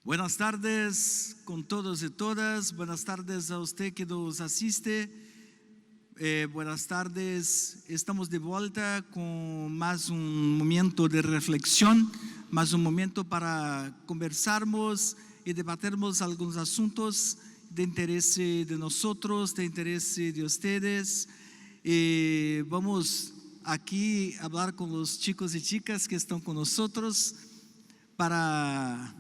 Buenas tardes con todos y todas. Buenas tardes a usted que nos asiste. Buenas tardes. Estamos de vuelta con más un momento de reflexión, más un momento para conversarmos y debatirmos algunos asuntos de interés de nosotros, de interés de ustedes. Vamos aquí a hablar con los chicos y chicas que están con nosotros para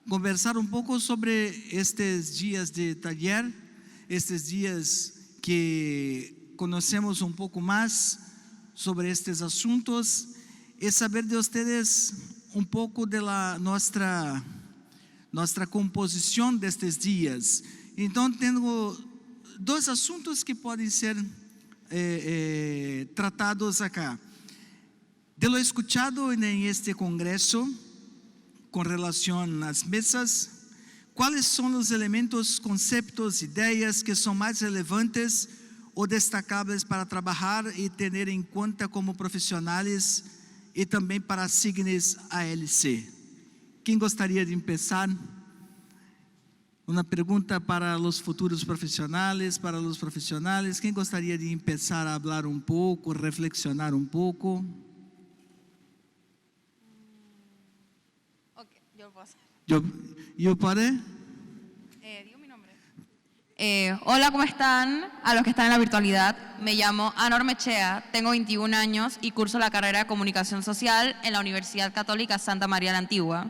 conversar un poco sobre estos días de taller, estos días que conocemos un poco más sobre estos asuntos y saber de ustedes un poco de nuestra composición de estos días. Entonces tengo dos asuntos que pueden ser tratados acá. De lo escuchado en este congreso con relación a las mesas, ¿cuáles son los elementos, conceptos, ideas que son más relevantes o destacables para trabajar y tener en cuenta como profesionales y también para Signes ALC? ¿Quién gustaría de empezar? Una pregunta para los futuros profesionales, para los profesionales. ¿Quién gustaría de empezar a hablar un poco, reflexionar un poco? Ok, yo puedo hacer. ¿Yo paré? Digo mi nombre. Hola, ¿cómo están? A los que están en la virtualidad, me llamo Anor Mechea, tengo 21 años y curso la carrera de Comunicación Social en la Universidad Católica Santa María la Antigua.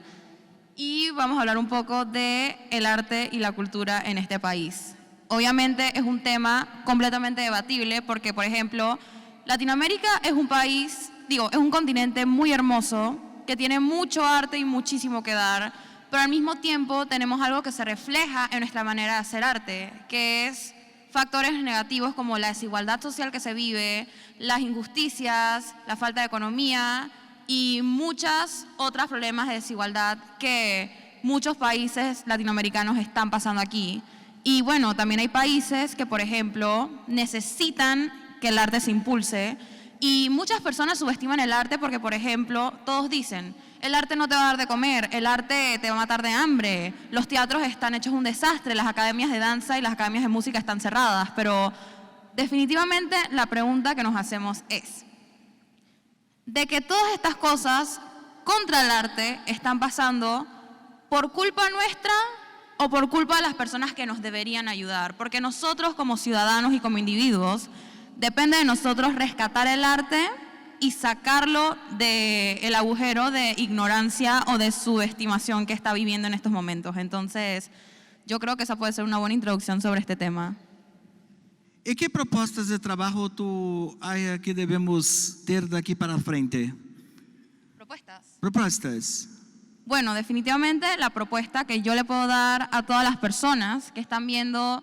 Y vamos a hablar un poco de el arte y la cultura en este país. Obviamente es un tema completamente debatible porque, por ejemplo, Latinoamérica es un país, es un continente muy hermoso que tiene mucho arte y muchísimo que dar, pero al mismo tiempo tenemos algo que se refleja en nuestra manera de hacer arte, que es factores negativos como la desigualdad social que se vive, las injusticias, la falta de economía y muchos otros problemas de desigualdad que muchos países latinoamericanos están pasando aquí. Y bueno, también hay países que, por ejemplo, necesitan que el arte se impulse y muchas personas subestiman el arte porque, por ejemplo, todos dicen, el arte no te va a dar de comer, el arte te va a matar de hambre, los teatros están hechos un desastre, las academias de danza y las academias de música están cerradas, pero definitivamente la pregunta que nos hacemos es, de que todas estas cosas contra el arte están pasando por culpa nuestra o por culpa de las personas que nos deberían ayudar, porque nosotros como ciudadanos y como individuos, depende de nosotros rescatar el arte y sacarlo del agujero de ignorancia o de subestimación que está viviendo en estos momentos. Entonces, yo creo que esa puede ser una buena introducción sobre este tema. ¿Y qué propuestas de trabajo tú hay que debemos ter de aquí para frente? Propuestas. Bueno, definitivamente la propuesta que yo le puedo dar a todas las personas que están viendo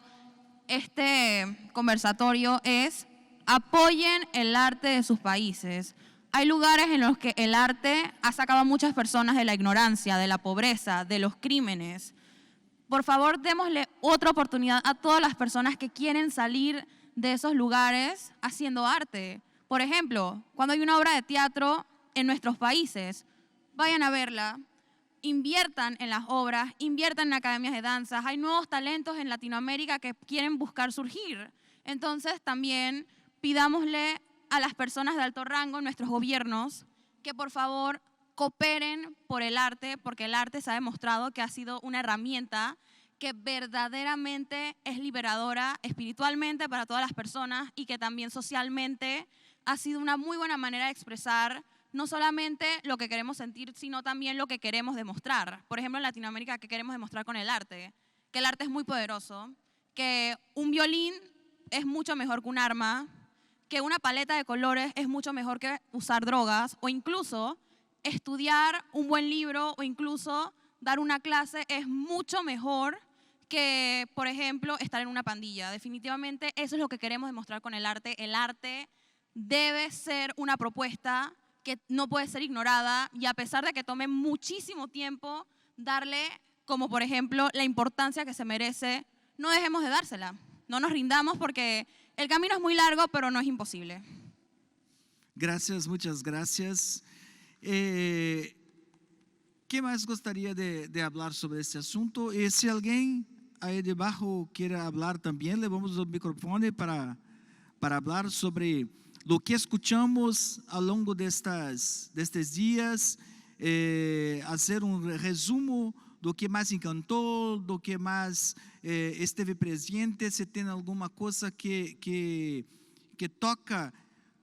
este conversatorio es apoyen el arte de sus países. Hay lugares en los que el arte ha sacado a muchas personas de la ignorancia, de la pobreza, de los crímenes. Por favor, démosle otra oportunidad a todas las personas que quieren salir de esos lugares haciendo arte. Por ejemplo, cuando hay una obra de teatro en nuestros países, vayan a verla, inviertan en las obras, inviertan en academias de danzas. Hay nuevos talentos en Latinoamérica que quieren buscar surgir. Entonces, también pidámosle a las personas de alto rango, nuestros gobiernos, que por favor cooperen por el arte, porque el arte se ha demostrado que ha sido una herramienta que verdaderamente es liberadora espiritualmente para todas las personas y que también socialmente ha sido una muy buena manera de expresar no solamente lo que queremos sentir, sino también lo que queremos demostrar. Por ejemplo, en Latinoamérica, ¿qué queremos demostrar con el arte? Que el arte es muy poderoso, que un violín es mucho mejor que un arma, que una paleta de colores es mucho mejor que usar drogas, o incluso estudiar un buen libro o incluso dar una clase es mucho mejor que, por ejemplo, estar en una pandilla. Definitivamente eso es lo que queremos demostrar con el arte. El arte debe ser una propuesta que no puede ser ignorada y a pesar de que tome muchísimo tiempo darle, como por ejemplo, la importancia que se merece, no dejemos de dársela. No nos rindamos porque el camino es muy largo, pero no es imposible. Gracias, muchas gracias. ¿Qué ¿qué más gustaría de hablar sobre este asunto? Y si alguien ahí debajo quiere hablar también, le vamos a dar el micrófono para hablar sobre lo que escuchamos a lo largo de estos días, hacer un resumen do que mais encantou, do que mais esteve presente, se tem alguma coisa que toca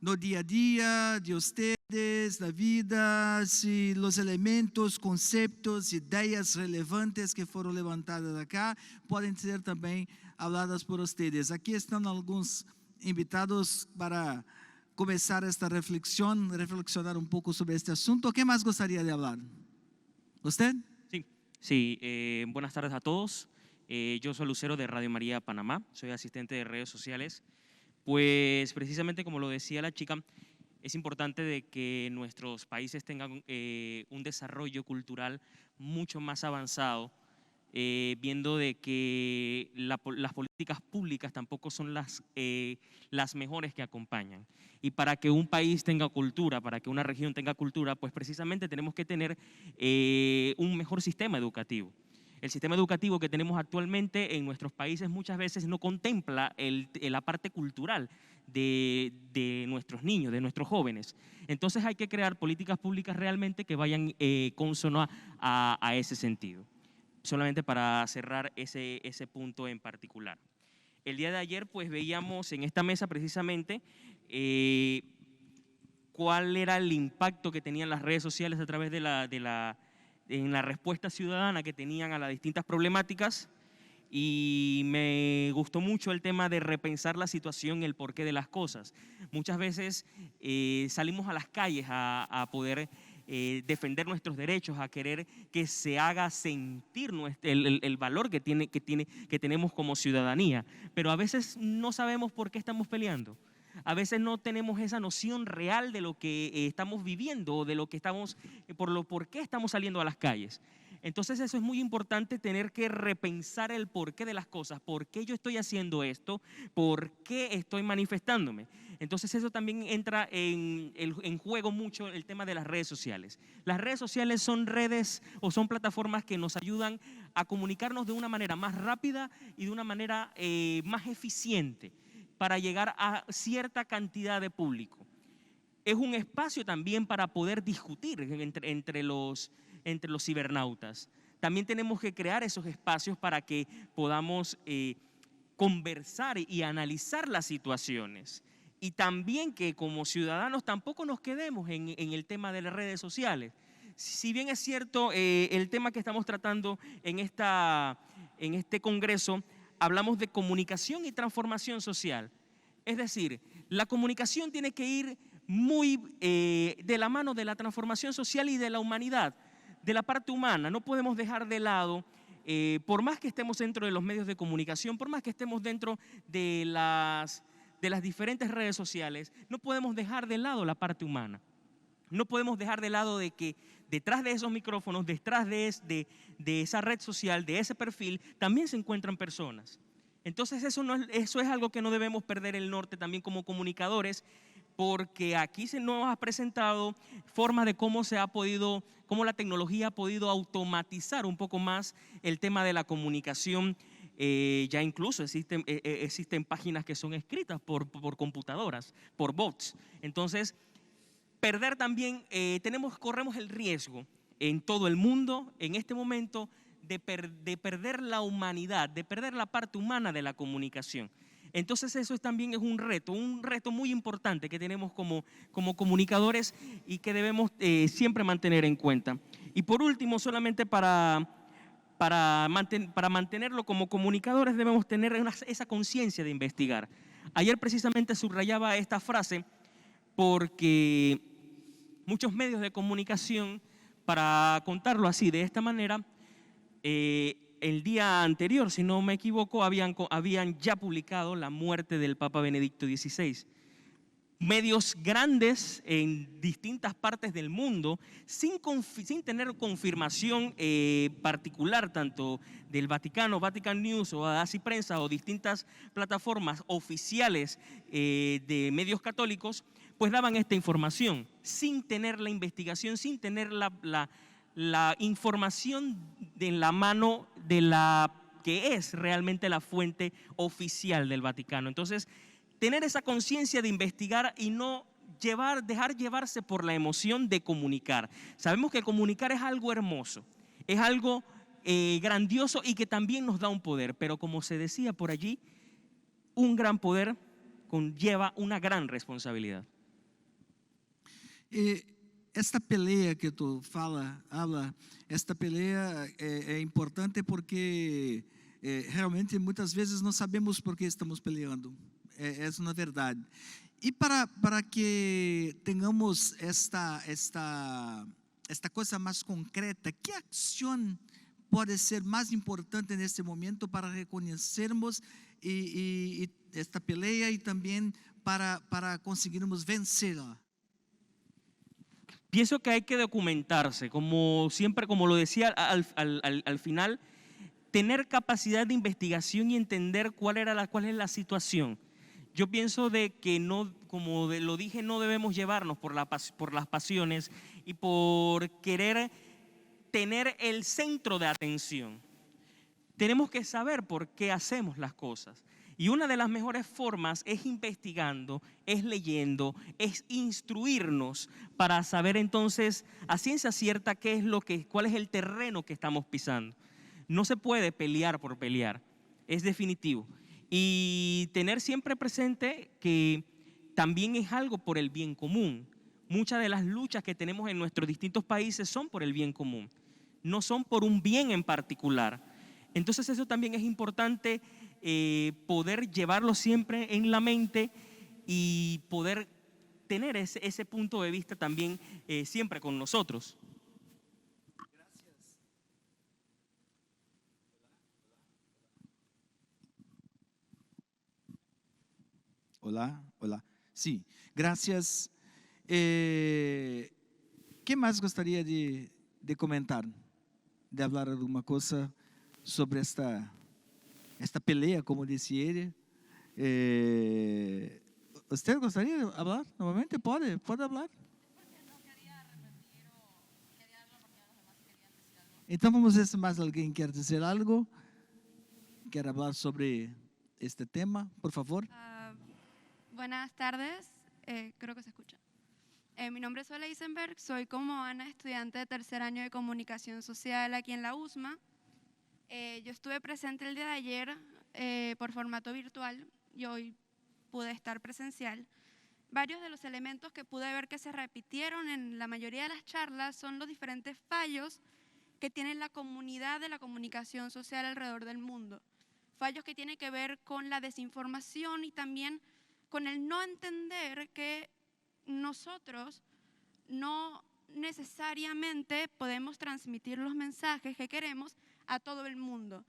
no dia a dia de vocês, da vida, se os elementos, conceitos, ideias relevantes que foram levantadas acá, podem ser também faladas por vocês. Aqui estão alguns invitados para começar esta reflexão, reflexionar um pouco sobre este assunto. O que mais gostaria de falar? ¿Usted? Sí, buenas tardes a todos. Yo soy Lucero de Radio María Panamá, soy asistente de redes sociales. Pues precisamente como lo decía la chica, es importante de que nuestros países tengan un desarrollo cultural mucho más avanzado, viendo de que las políticas públicas tampoco son las mejores que acompañan. Y para que un país tenga cultura, para que una región tenga cultura, pues precisamente tenemos que tener un mejor sistema educativo. El sistema educativo que tenemos actualmente en nuestros países muchas veces no contempla la parte cultural de nuestros niños, de nuestros jóvenes. Entonces hay que crear políticas públicas realmente que vayan consono a ese sentido. Solamente para cerrar ese punto en particular. El día de ayer pues veíamos en esta mesa precisamente cuál era el impacto que tenían las redes sociales a través en la respuesta ciudadana que tenían a las distintas problemáticas, y me gustó mucho el tema de repensar la situación, el porqué de las cosas. Muchas veces salimos a las calles a poder defender nuestros derechos, a querer que se haga sentir el valor que tenemos como ciudadanía, pero a veces no sabemos por qué estamos peleando. A veces no tenemos esa noción real de lo que estamos viviendo o de lo que por qué estamos saliendo a las calles. Entonces eso es muy importante, tener que repensar el porqué de las cosas, por qué yo estoy haciendo esto, por qué estoy manifestándome. Entonces eso también entra en juego mucho el tema de las redes sociales. Las redes sociales son redes o son plataformas que nos ayudan a comunicarnos de una manera más rápida y de una manera más eficiente para llegar a cierta cantidad de público. Es un espacio también para poder discutir entre los cibernautas. También tenemos que crear esos espacios para que podamos conversar y analizar las situaciones. Y también que como ciudadanos tampoco nos quedemos en el tema de las redes sociales. Si bien es cierto, el tema que estamos tratando en este congreso, hablamos de comunicación y transformación social. Es decir, la comunicación tiene que ir muy de la mano de la transformación social y de la humanidad, de la parte humana. No podemos dejar de lado, por más que estemos dentro de los medios de comunicación, por más que estemos dentro de las diferentes redes sociales, no podemos dejar de lado la parte humana. No podemos dejar de lado de que detrás de esos micrófonos, detrás de esa red social, de ese perfil, también se encuentran personas. Entonces eso es algo que no debemos perder el norte también como comunicadores, porque aquí se nos ha presentado formas de cómo la tecnología ha podido automatizar un poco más el tema de la comunicación. Ya incluso existen páginas que son escritas por computadoras, por bots. Entonces, perder también, corremos el riesgo en todo el mundo en este momento de perder la humanidad, de perder la parte humana de la comunicación. Entonces eso también es un reto muy importante que tenemos como comunicadores y que debemos siempre mantener en cuenta. Y por último, solamente para mantenerlo como comunicadores debemos tener esa conciencia de investigar. Ayer precisamente subrayaba esta frase porque muchos medios de comunicación, para contarlo así, de esta manera, el día anterior, si no me equivoco, habían ya publicado la muerte del Papa Benedicto XVI. Medios grandes en distintas partes del mundo, sin tener confirmación particular, tanto del Vaticano, Vatican News o Así Prensa o distintas plataformas oficiales de medios católicos, pues daban esta información sin tener la investigación, sin tener la información en la mano de la que es realmente la fuente oficial del Vaticano. Entonces, tener esa conciencia de investigar y no dejar llevarse por la emoción de comunicar. Sabemos que comunicar es algo hermoso, es algo grandioso y que también nos da un poder, pero como se decía por allí, un gran poder conlleva una gran responsabilidad. Esta pelea que tú habla, esta pelea é importante porque realmente muitas vezes não sabemos por que estamos peleando. É uma verdade. E para que tenhamos esta coisa mais concreta, que ação pode ser mais importante neste momento para reconhecermos esta pelea e também para conseguirmos vencê-la? Pienso que hay que documentarse, como siempre, como lo decía al final, tener capacidad de investigación y entender cuál es la situación. Yo pienso de que no, como lo dije, no debemos llevarnos por las pasiones y por querer tener el centro de atención. Tenemos que saber por qué hacemos las cosas. Y una de las mejores formas es investigando, es leyendo, es instruirnos para saber entonces a ciencia cierta cuál es el terreno que estamos pisando. No se puede pelear por pelear, es definitivo. Y tener siempre presente que también es algo por el bien común. Muchas de las luchas que tenemos en nuestros distintos países son por el bien común, no son por un bien en particular. Entonces eso también es importante, poder llevarlo siempre en la mente y poder tener ese punto de vista también siempre con nosotros. Olá. Sim, graças. Que mais gostaria de comentar? De falar alguma coisa sobre esta pelea, como disse ele? ¿Usted gostaria de falar novamente? Pode falar. Então vamos ver se mais alguém quer dizer algo. Quer falar sobre este tema, por favor. Buenas tardes, creo que se escucha. Mi nombre es Ola Isenberg, soy como Ana, estudiante de tercer año de comunicación social aquí en la USMA. Yo estuve presente el día de ayer por formato virtual y hoy pude estar presencial. Varios de los elementos que pude ver que se repitieron en la mayoría de las charlas son los diferentes fallos que tiene la comunidad de la comunicación social alrededor del mundo. Fallos que tienen que ver con la desinformación y también con el no entender que nosotros no necesariamente podemos transmitir los mensajes que queremos a todo el mundo.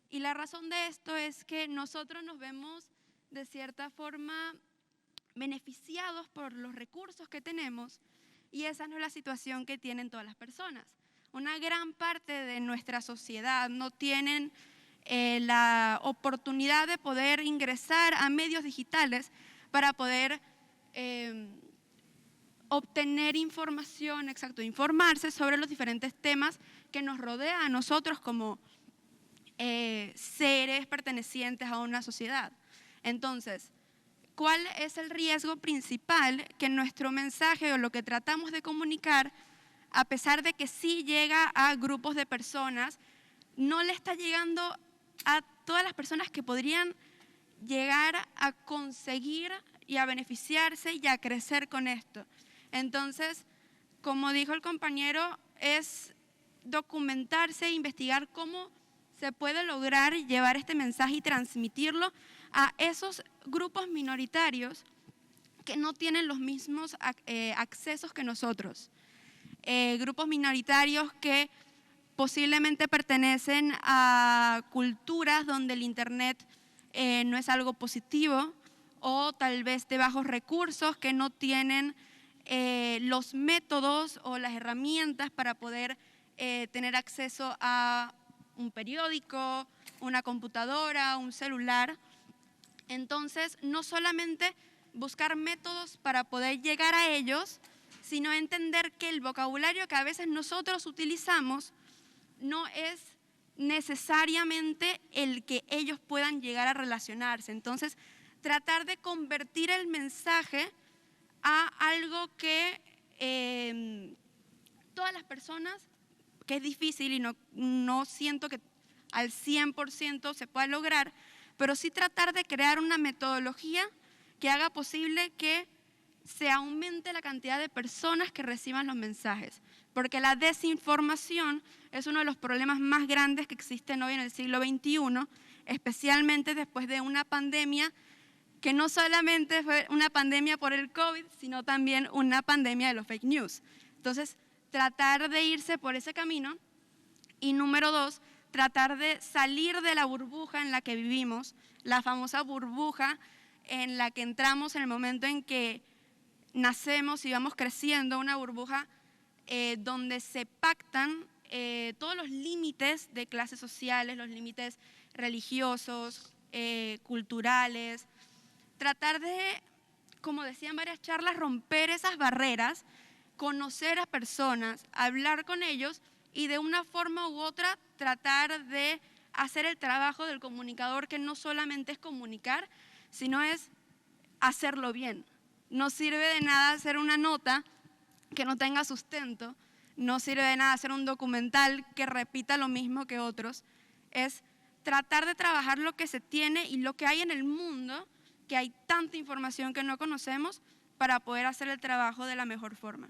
Y la razón de esto es que nosotros nos vemos de cierta forma beneficiados por los recursos que tenemos y esa no es la situación que tienen todas las personas. Una gran parte de nuestra sociedad no tienen la oportunidad de poder ingresar a medios digitales para poder obtener información, informarse sobre los diferentes temas que nos rodean a nosotros como seres pertenecientes a una sociedad. Entonces, ¿cuál es el riesgo principal? Que nuestro mensaje o lo que tratamos de comunicar, a pesar de que sí llega a grupos de personas, no le está llegando a todas las personas que podrían llegar a conseguir y a beneficiarse y a crecer con esto. Entonces, como dijo el compañero, es documentarse e investigar cómo se puede lograr llevar este mensaje y transmitirlo a esos grupos minoritarios que no tienen los mismos accesos que nosotros. Grupos minoritarios que posiblemente pertenecen a culturas donde el internet no es algo positivo o tal vez de bajos recursos que no tienen los métodos o las herramientas para poder tener acceso a un periódico, una computadora, un celular. Entonces, no solamente buscar métodos para poder llegar a ellos, sino entender que el vocabulario que a veces nosotros utilizamos no es necesariamente el que ellos puedan llegar a relacionarse. Entonces, tratar de convertir el mensaje a algo que todas las personas, que es difícil y no siento que al 100% se pueda lograr, pero sí tratar de crear una metodología que haga posible que se aumente la cantidad de personas que reciban los mensajes. Porque la desinformación es uno de los problemas más grandes que existen hoy en el siglo XXI, especialmente después de una pandemia que no solamente fue una pandemia por el COVID, sino también una pandemia de los fake news. Entonces, tratar de irse por ese camino. Y número 2, tratar de salir de la burbuja en la que vivimos, la famosa burbuja en la que entramos en el momento en que nacemos y vamos creciendo, una burbuja donde se pactan todos los límites de clases sociales, los límites religiosos, culturales. Tratar de, como decía en varias charlas, romper esas barreras, conocer a personas, hablar con ellos y de una forma u otra tratar de hacer el trabajo del comunicador, que no solamente es comunicar, sino es hacerlo bien. No sirve de nada hacer una nota que no tenga sustento, no sirve de nada hacer un documental que repita lo mismo que otros. Es tratar de trabajar lo que se tiene y lo que hay en el mundo, que hay tanta información que no conocemos, para poder hacer el trabajo de la mejor forma.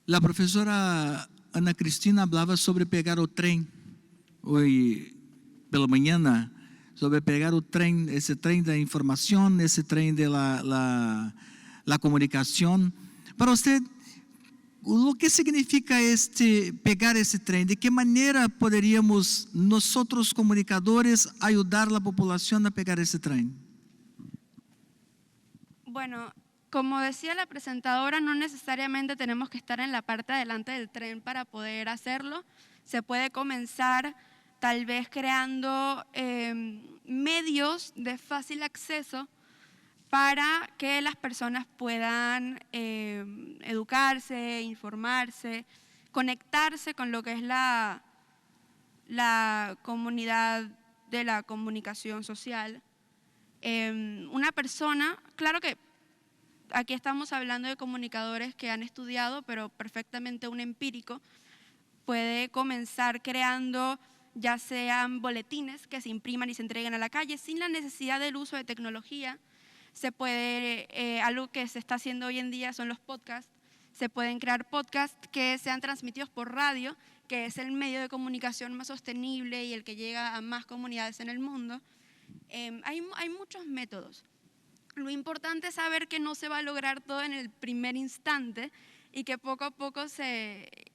La professora Ana Cristina hablaba sobre pegar o trem hoy pela manhã, sobre pegar o trem, esse trem da informação, esse trem de la comunicação. Para você, o que significa pegar esse trem? De que maneira poderíamos nós comunicadores ajudar a população a pegar esse trem? Bueno, como decía la presentadora, no necesariamente tenemos que estar en la parte de adelante del tren para poder hacerlo. Se puede comenzar tal vez creando medios de fácil acceso para que las personas puedan educarse, informarse, conectarse con lo que es la comunidad de la comunicación social. Una persona, claro que aquí estamos hablando de comunicadores que han estudiado, pero perfectamente un empírico puede comenzar creando ya sean boletines que se impriman y se entreguen a la calle sin la necesidad del uso de tecnología. Se puede, algo que se está haciendo hoy en día son los podcasts. Se pueden crear podcasts que sean transmitidos por radio, que es el medio de comunicación más sostenible y el que llega a más comunidades en el mundo. Hay muchos métodos. Lo importante es saber que no se va a lograr todo en el primer instante y que poco a poco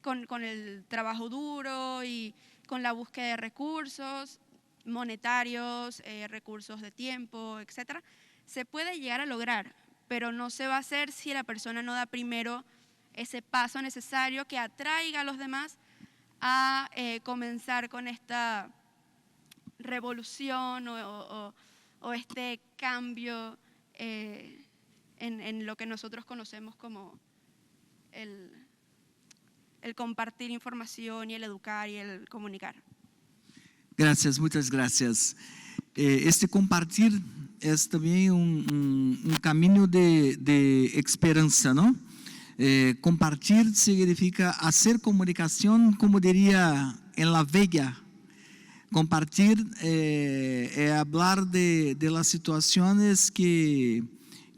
con el trabajo duro y con la búsqueda de recursos monetarios, recursos de tiempo, etcétera, se puede llegar a lograr, pero no se va a hacer si la persona no da primero ese paso necesario que atraiga a los demás a comenzar con esta revolución o este cambio en lo que nosotros conocemos como el compartir información y el educar y el comunicar. Gracias, muchas gracias. Este compartir es también un camino de esperanza, ¿no? Compartir significa hacer comunicación, como diría en la Vega. Compartir hablar de las situaciones que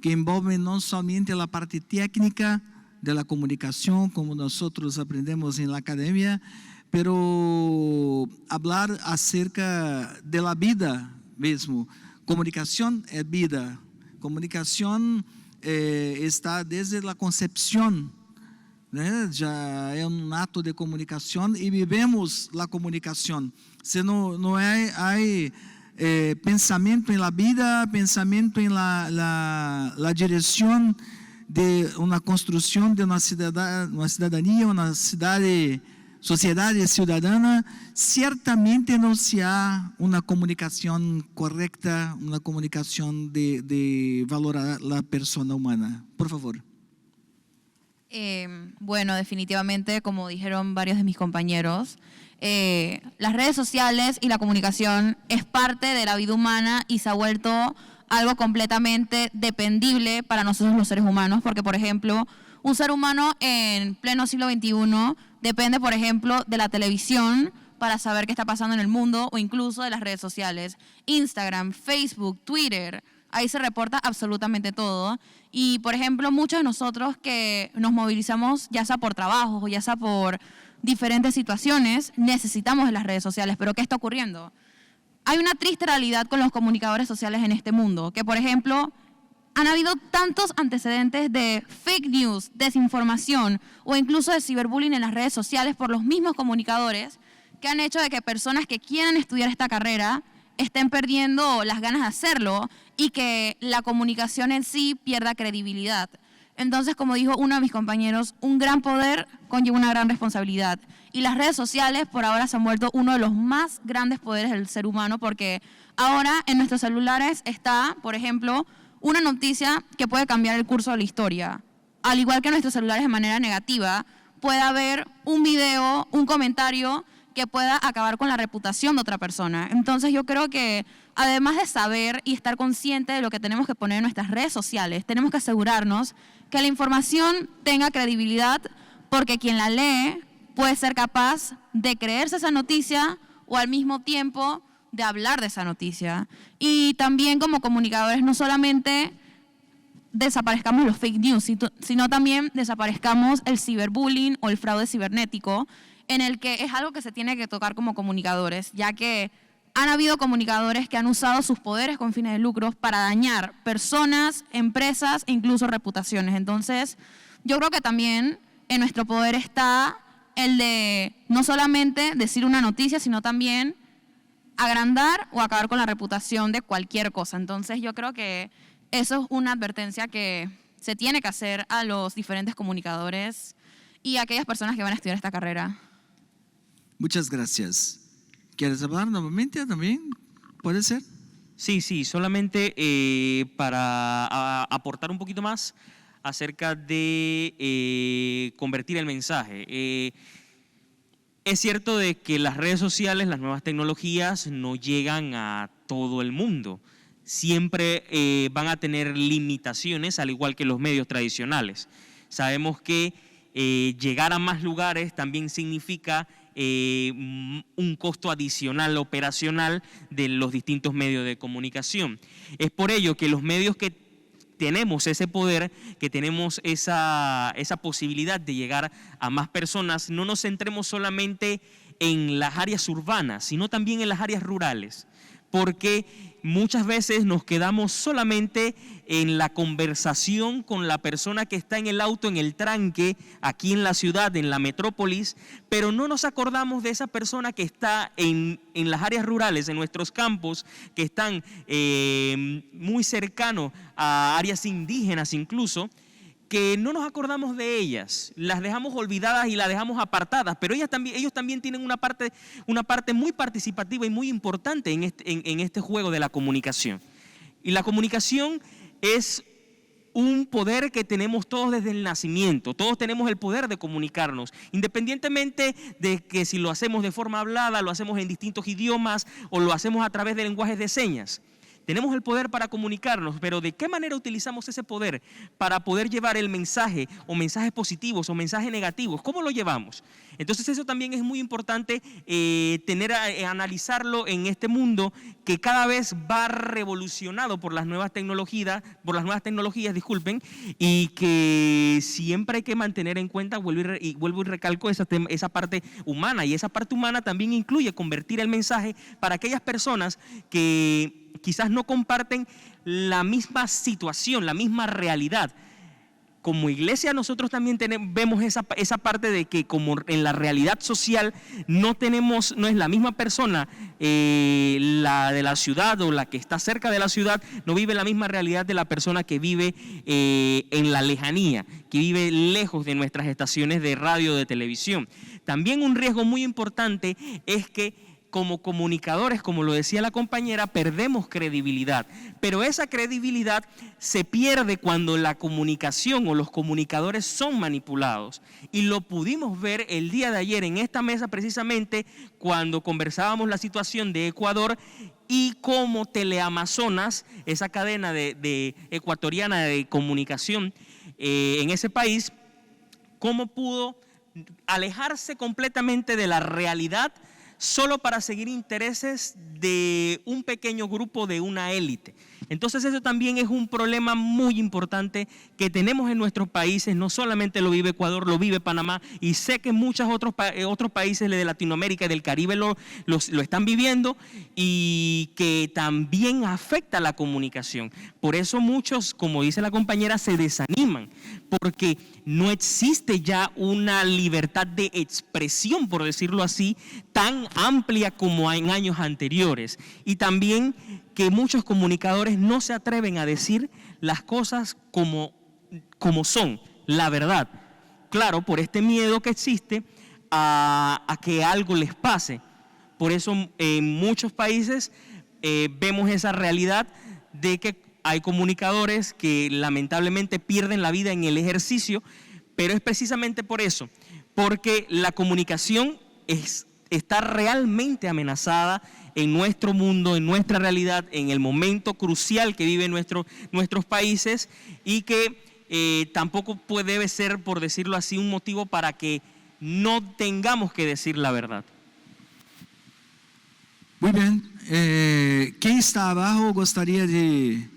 envolven no solamente la parte técnica de la comunicación, como nosotros aprendemos en la academia, pero hablar acerca de la vida mesmo. Comunicación es vida. Comunicación está desde la concepción, ¿no? Ya es un acto de comunicación y vivemos la comunicación. Si no hay pensamiento en la vida, pensamiento en la dirección de una construcción de una ciudadanía, una sociedad ciudadana, ciertamente no se ha una comunicación correcta, una comunicación de valorar la persona humana. Por favor. Bueno, definitivamente, como dijeron varios de mis compañeros, las redes sociales y la comunicación es parte de la vida humana y se ha vuelto algo completamente dependible para nosotros los seres humanos, porque, por ejemplo, un ser humano en pleno siglo XXI depende, por ejemplo, de la televisión para saber qué está pasando en el mundo o incluso de las redes sociales. Instagram, Facebook, Twitter, ahí se reporta absolutamente todo. Y, por ejemplo, muchos de nosotros que nos movilizamos, ya sea por trabajo o ya sea por diferentes situaciones, necesitamos de las redes sociales. Pero ¿qué está ocurriendo? Hay una triste realidad con los comunicadores sociales en este mundo, que, por ejemplo, han habido tantos antecedentes de fake news, desinformación o incluso de ciberbullying en las redes sociales por los mismos comunicadores que han hecho de que personas que quieran estudiar esta carrera estén perdiendo las ganas de hacerlo y que la comunicación en sí pierda credibilidad. Entonces, como dijo uno de mis compañeros, un gran poder conlleva una gran responsabilidad. Y las redes sociales por ahora se han vuelto uno de los más grandes poderes del ser humano, porque ahora en nuestros celulares está, por ejemplo, una noticia que puede cambiar el curso de la historia. Al igual que en nuestros celulares de manera negativa, puede haber un video, un comentario que pueda acabar con la reputación de otra persona. Entonces yo creo que además de saber y estar consciente de lo que tenemos que poner en nuestras redes sociales, tenemos que asegurarnos que la información tenga credibilidad, porque quien la lee puede ser capaz de creerse esa noticia o al mismo tiempo de hablar de esa noticia. Y también como comunicadores no solamente desaparezcamos los fake news, sino también desaparezcamos el ciberbullying o el fraude cibernético, en el que es algo que se tiene que tocar como comunicadores, ya que han habido comunicadores que han usado sus poderes con fines de lucro para dañar personas, empresas e incluso reputaciones. Entonces, yo creo que también en nuestro poder está el de no solamente decir una noticia, sino también agrandar o acabar con la reputación de cualquier cosa. Entonces, yo creo que eso es una advertencia que se tiene que hacer a los diferentes comunicadores y a aquellas personas que van a estudiar esta carrera. Muchas gracias. ¿Quieres hablar nuevamente también? ¿Puede ser? Sí, solamente para aportar un poquito más acerca de convertir el mensaje. Es cierto de que las redes sociales, las nuevas tecnologías no llegan a todo el mundo. Siempre van a tener limitaciones, al igual que los medios tradicionales. Sabemos que llegar a más lugares también significa un costo adicional operacional de los distintos medios de comunicación. Es por ello que los medios que tenemos ese poder, que tenemos esa posibilidad de llegar a más personas, no nos centremos solamente en las áreas urbanas, sino también en las áreas rurales, porque muchas veces nos quedamos solamente en la conversación con la persona que está en el auto, en el tranque, aquí en la ciudad, en la metrópolis, pero no nos acordamos de esa persona que está en las áreas rurales, en nuestros campos, que están muy cercanos a áreas indígenas incluso, que no nos acordamos de ellas, las dejamos olvidadas y las dejamos apartadas, pero ellos también tienen una parte muy participativa y muy importante en este juego de la comunicación. Y la comunicación es un poder que tenemos todos desde el nacimiento. Todos tenemos el poder de comunicarnos, independientemente de que si lo hacemos de forma hablada, lo hacemos en distintos idiomas o lo hacemos a través de lenguajes de señas. Tenemos el poder para comunicarnos, pero ¿de qué manera utilizamos ese poder para poder llevar el mensaje o mensajes positivos o mensajes negativos? ¿Cómo lo llevamos? Entonces eso también es muy importante analizarlo en este mundo que cada vez va revolucionado por las nuevas tecnologías, y que siempre hay que mantener en cuenta, vuelvo y recalco esa parte humana, y esa parte humana también incluye convertir el mensaje para aquellas personas que quizás no comparten la misma situación, la misma realidad. Como iglesia nosotros también vemos esa parte de que como en la realidad social no es la misma persona, la de la ciudad o la que está cerca de la ciudad, no vive la misma realidad de la persona que vive en la lejanía, que vive lejos de nuestras estaciones de radio o de televisión. También un riesgo muy importante es que como comunicadores, como lo decía la compañera, perdemos credibilidad. Pero esa credibilidad se pierde cuando la comunicación o los comunicadores son manipulados. Y lo pudimos ver el día de ayer en esta mesa precisamente cuando conversábamos la situación de Ecuador y cómo Teleamazonas, esa cadena de ecuatoriana de comunicación en ese país, cómo pudo alejarse completamente de la realidad solo para seguir intereses de un pequeño grupo, de una élite. Entonces eso también es un problema muy importante que tenemos en nuestros países. No solamente lo vive Ecuador, lo vive Panamá, y sé que muchos otros países de Latinoamérica y del Caribe lo están viviendo, y que también afecta la comunicación. Por eso muchos, como dice la compañera, se desaniman, porque no existe ya una libertad de expresión, por decirlo así, tan amplia como en años anteriores. Y también que muchos comunicadores no se atreven a decir las cosas como son, la verdad. Claro, por este miedo que existe a que algo les pase. Por eso en muchos países vemos esa realidad de que hay comunicadores que lamentablemente pierden la vida en el ejercicio, pero es precisamente por eso, porque la comunicación está realmente amenazada en nuestro mundo, en nuestra realidad, en el momento crucial que viven nuestros países, y que tampoco debe ser, por decirlo así, un motivo para que no tengamos que decir la verdad. Muy bien. Quem está abajo gostaria de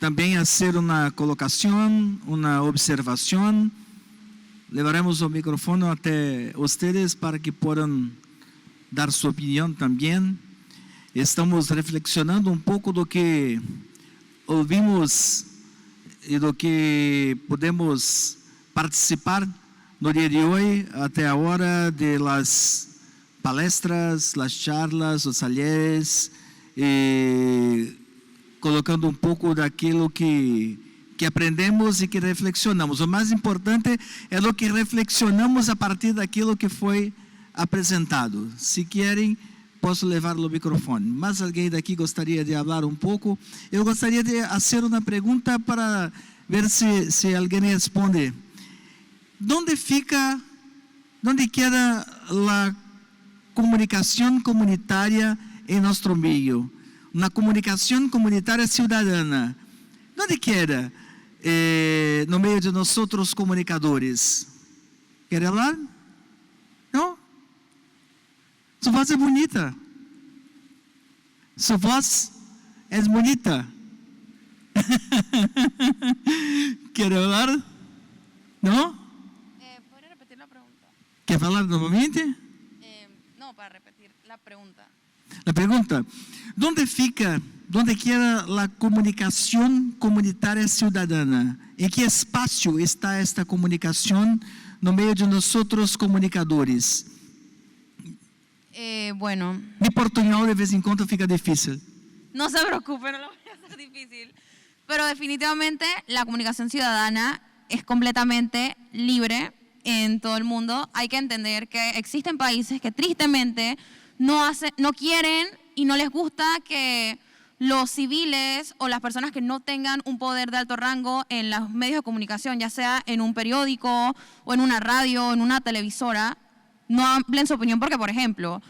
também hacer una colocación, una observación. Levaremos el micrófono até ustedes para que puedan dar su opinión también. Estamos reflexionando un poco do que ouvimos e do que podemos participar no dia de hoje, até a hora de las palestras, las charlas, os talleres, colocando um pouco daquilo que aprendemos e que reflexionamos. O mais importante é o que reflexionamos a partir daquilo que foi apresentado. Se querem, posso levar o microfone. Mas alguém daqui gostaria de falar um pouco? Eu gostaria de fazer uma pergunta para ver se alguém responde. Onde queda a comunicação comunitária em nosso meio? Uma comunicação comunitária cidadana. Onde queda no meio de nós outros comunicadores? Quer falar? Não? Sua voz é bonita. Sua voz é bonita. Quer falar? Não? ¿Puede repetir la pregunta? Quer falar novamente? No, para repetir la pregunta. La pregunta, ¿dónde queda la comunicación comunitaria ciudadana? ¿En qué espacio está esta comunicación no medio de nosotros comunicadores? Bueno. Mi portuñol de vez en cuando fica difícil. No se preocupe, no lo voy a hacer difícil. Pero definitivamente la comunicación ciudadana es completamente libre en todo el mundo. Hay que entender que existen países que tristemente no quieren y no les gusta que los civiles o las personas que no tengan un poder de alto rango en los medios de comunicación, ya sea en un periódico o en una radio o en una televisora, no hablen su opinión, porque, por ejemplo,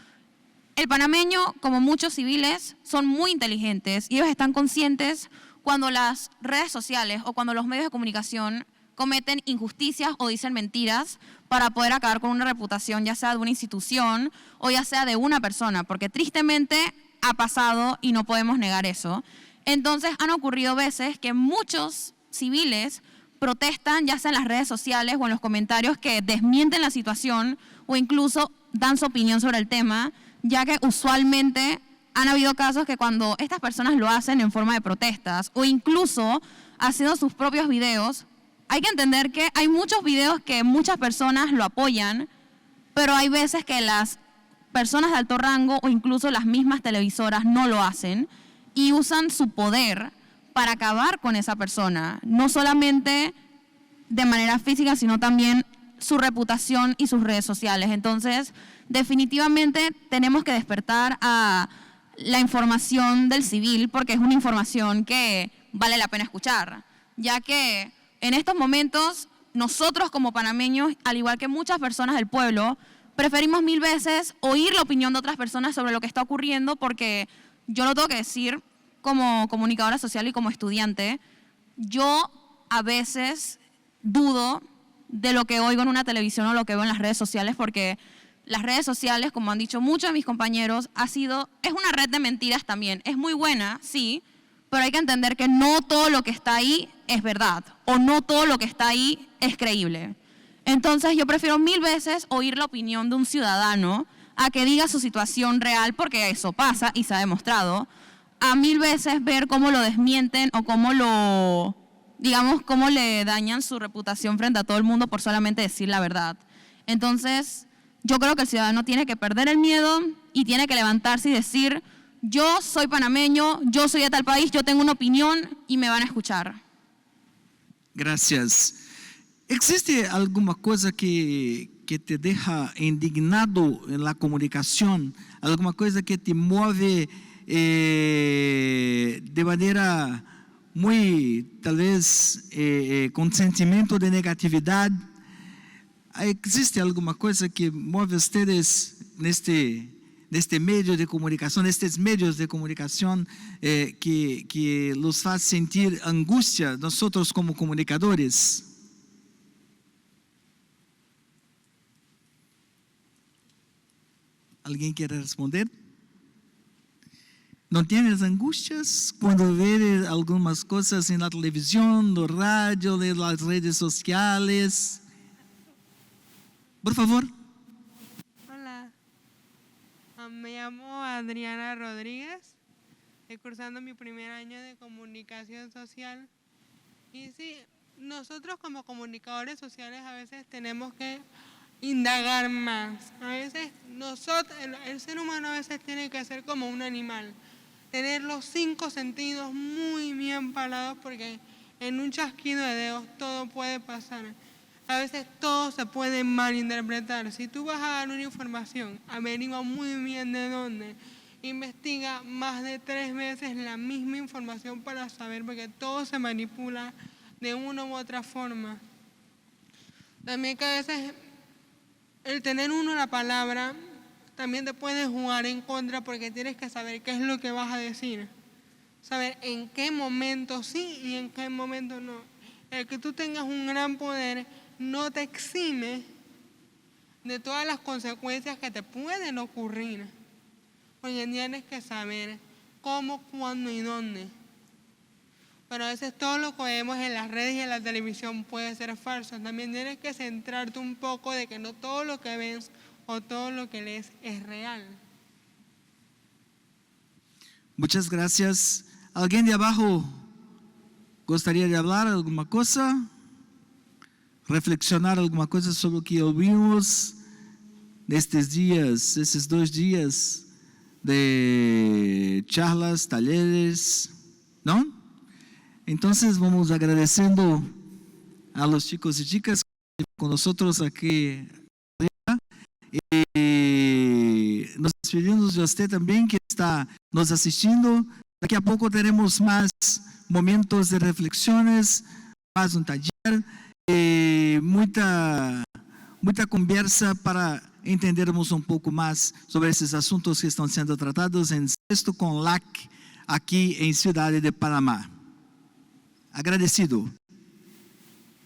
el panameño, como muchos civiles, son muy inteligentes y ellos están conscientes cuando las redes sociales o cuando los medios de comunicación cometen injusticias o dicen mentiras para poder acabar con una reputación, ya sea de una institución o ya sea de una persona, porque tristemente ha pasado y no podemos negar eso. Entonces han ocurrido veces que muchos civiles protestan, ya sea en las redes sociales o en los comentarios, que desmienten la situación o incluso dan su opinión sobre el tema, ya que usualmente han habido casos que cuando estas personas lo hacen en forma de protestas o incluso haciendo sus propios videos, hay que entender que hay muchos videos que muchas personas lo apoyan, pero hay veces que las personas de alto rango o incluso las mismas televisoras no lo hacen y usan su poder para acabar con esa persona, no solamente de manera física, sino también su reputación y sus redes sociales. Entonces, definitivamente tenemos que despertar a la información del civil, porque es una información que vale la pena escuchar, ya que en estos momentos nosotros como panameños, al igual que muchas personas del pueblo, preferimos 1000 veces oír la opinión de otras personas sobre lo que está ocurriendo, porque yo lo tengo que decir como comunicadora social y como estudiante, yo a veces dudo de lo que oigo en una televisión o lo que veo en las redes sociales, porque las redes sociales, como han dicho muchos de mis compañeros, es una red de mentiras también. Es muy buena, sí, pero hay que entender que no todo lo que está ahí es verdad, o no todo lo que está ahí es creíble. Entonces yo prefiero 1000 veces oír la opinión de un ciudadano a que diga su situación real, porque eso pasa y se ha demostrado, a 1000 veces ver cómo lo desmienten o cómo cómo le dañan su reputación frente a todo el mundo por solamente decir la verdad. Entonces, yo creo que el ciudadano tiene que perder el miedo y tiene que levantarse y decir, yo soy panameño, yo soy de tal país, yo tengo una opinión y me van a escuchar. Gracias. ¿Existe alguna cosa que te deja indignado en la comunicación? ¿Alguna cosa que te mueve de manera muy, tal vez, con sentimiento de negatividad? ¿Existe alguna cosa que mueve a ustedes neste medio de comunicación, estes medios de comunicación que los hace sentir angustia nosotros como comunicadores? ¿Alguien quiere responder? ¿No tienes angustias cuando ves algunas cosas en la televisión, no radio, en las redes sociales? Por favor. Hola, me llamo Adriana Rodríguez, estoy cursando mi primer año de comunicación social. Y sí, nosotros como comunicadores sociales a veces tenemos que indagar más. A veces el ser humano a veces tiene que ser como un animal, tener los 5 sentidos muy bien parados, porque en un chasquido de dedos todo puede pasar. A veces todo se puede malinterpretar. Si tú vas a dar una información, averigua muy bien de dónde. Investiga más de 3 veces la misma información para saber, porque todo se manipula de una u otra forma. También que a veces el tener uno la palabra también te puede jugar en contra, porque tienes que saber qué es lo que vas a decir. Saber en qué momento sí y en qué momento no. El que tú tengas un gran poder no te exime de todas las consecuencias que te pueden ocurrir. Porque tienes que saber cómo, cuándo y dónde. Pero a veces todo lo que vemos en las redes y en la televisión puede ser falso. También tienes que centrarte un poco de que no todo lo que ves o todo lo que lees es real. Muchas gracias. ¿Alguien de abajo gostaria de hablar alguma cosa? Reflexionar alguma cosa sobre o que ouvimos nestes dias, esses 2 dias de charlas, talleres, ¿no? Entonces vamos agradeciendo a los chicos y chicas que están con nosotros aquí. Y nos despedimos de usted también que está nos asistindo. Daqui a pouco teremos mais momentos de reflexiones, mais taller, muita conversa para entendermos um pouco mais sobre esses assuntos que estão sendo tratados em Sexto com LAC, aqui em Cidade de Panamá. Agradecido.